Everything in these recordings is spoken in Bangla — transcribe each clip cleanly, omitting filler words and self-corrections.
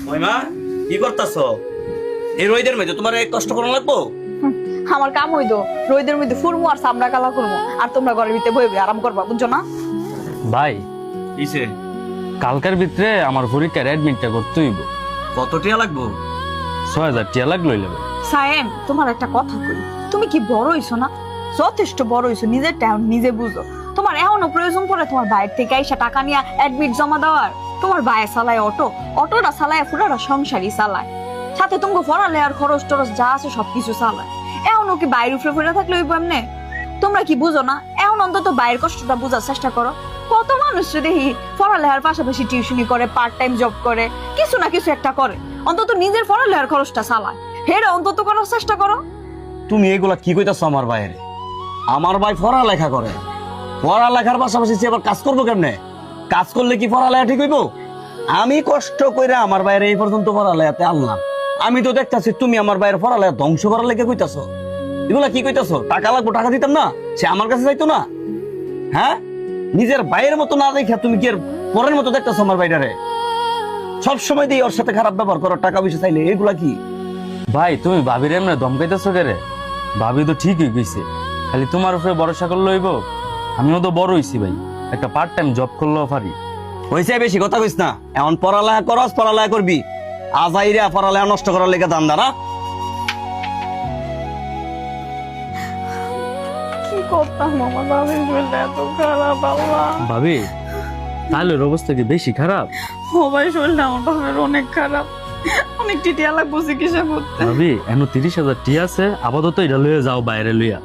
মহিমা কি করতেছ? এই রোদের মধ্যে তোমার এক কষ্ট করা লাগবো? আমার কাম হইতো রোদের মধ্যে ফুরমু আর সামরা কালা করবো, আর তোমরা ঘরের ভিতরে বইবে আরাম করবা, বুঝছো না? ভাই কিসে? কালকার ভিতরে আমার পরীক্ষার অ্যাডমিটটা করতে হইব। কত টিয়া লাগবো? 6000 টিয়া লাগলো ভাই। সায়েম, তোমার একটা কথা কই, তুমি কি বড় হইছো না? যথেষ্ট বড় হইছো, নিজের টাইম নিজে বুঝো। তোমার এখনো প্রয়োজন পড়ে তোমার বাইরে থেকে এসে টাকা নিয়ে অ্যাডমিট জমা দেওয়ার? তোমার ভাইয়ে চালায় অটো, অটোটা চালায় পুরাটা সংসারই চালায়, সাথে তুমি পড়ালেখার খরচ টরচ যা আছে সবকিছু চালায়। এখনো কি বাইরে উপরে পড়ে থাকলে ওই এমনে? তোমরা কি বুঝো না? এখন অন্তত বাইরের কষ্টটা বোঝার চেষ্টা করো। কত মানুষ দেখি পড়ালেখার পাশাপাশি টিউশনি করে, পার্ট টাইম জব করে, কিছু না কিছু একটা করে, অন্তত নিজের পড়ালেখার খরচটা চালায়। হেরে অন্তত করার চেষ্টা করো। তুমি এগুলা কি কইতাছো আমার ভাইয়ের? আমার ভাই পড়ালেখা করে, পড়ালেখার পাশাপাশি সে আবার কাজ করবো কেমনে? কাজ করলে কি পড়ালেখা ঠিক হইব? আমি কষ্ট কইরা আমার ভাইয়ের এই পর্যন্ত পড়ালেখাতে আনলাম। আমি তো দেখতাছি তুমি আমার ভাইয়ের পড়ালেখা ধ্বংস করার লেগে কইতাছো। এগুলা কি কইতাছো? টাকা লাগবো, টাকা দিতাম না? সে আমার কাছে যাইতো না? হ্যাঁ, নিজের ভাইয়ের মতো না দেখা তুমি কি আর পরের মতো দেখতাছো আমার ভাইটারে? সবসময় দিয়ে ওর সাথে খারাপ ব্যবহার করো, টাকা পয়সা চাইলে, এগুলা কি? ভাই তুমি ভাবির এমনি ধমকাইতেছো কেরে? ভাবি তো ঠিকই কইছে, খালি তোমার উপরে ভরসা করলে হইব? আমিও তো বড় হইছি ভাই, একটা পার্ট টাইম জব করলেও পারি। হয়েছে, বেশি কথা কইস না। এখন পড়ালেখা করস, পড়ালেখা করবি। আজাইরা পড়ালেখা নষ্ট করার লেগে দান্দা না? কি করতাম, আমার বাবার শরীরটা এত খারাপ। আল্লাহ, ভাবি তাহলে ওর অবস্থা কি বেশি খারাপ? সবাই শরীরটা আমার বাবার অনেক খারাপ, অনেক টিটিয়া লাগবো চিকিৎসা করতে। ভাবি এখনো 30,000 টি আছে, আপাতত এটা লইয়া যাও বাইরে লইয়া।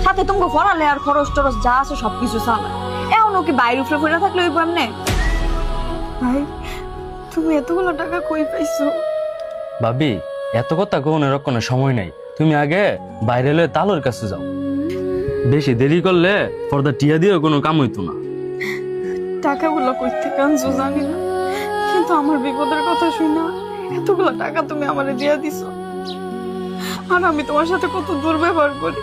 সাথে তুমি পড়ালেখার খরচ টরচ যা আছে সবকিছু চালায়। এখনো কি বাইরে উপরে পড়ে থাকলে ওই এমনে? ভাই, তুমি এতগুলো টাকা কই পাইছো? ভাবি এত কথা কোন এরকম সময় নাই, তুমি আগে বাইরে লয়ে তালুর কাছে যাও। বেশি দেরি করলে পর্দা টিয়া দিয়েও কোনো কাম হইতো না। টাকাগুলো কই থেকে আনছো জানি না, কিন্তু আমার বিপদের কথা শুনে এতগুলো টাকা তুমি আমারে দিয়া দিছো, আর আমি তোমার সাথে কত দুর্ব্যবহার করি।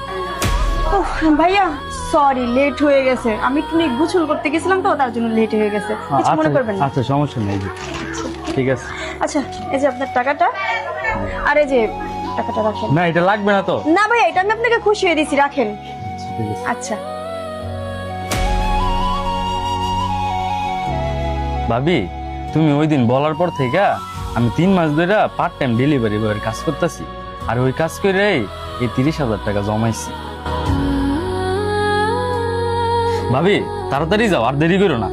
ভাইয়া সরি, লেট হয়ে গেছে, আমি একটু গোসল করতে গেছিলাম তো, তার জন্য লেট হয়ে গেছে, কিছু মনে করবেন না। আচ্ছা সমস্যা নেই, ঠিক আছে। আচ্ছা, এই যে আপনার টাকাটা, আর এই যে টাকাটা রাখেন। না এটা লাগবে না তো? না ভাইয়া, এটা আমি আপনাকে খুশি হয়ে দিছি, রাখেন। ঠিক আছে। আচ্ছা ভাবি তুমি ওই দিন বলার পর থেকে আমি 3 মাস ধরে পার্ট টাইম ডেলিভারি বয়ের কাজ করতেছি, আর ওই কাজ করে এই 30,000 টাকা জমাইছি। ভাবি তাড়াতাড়ি যাও, আর দেরি করো না।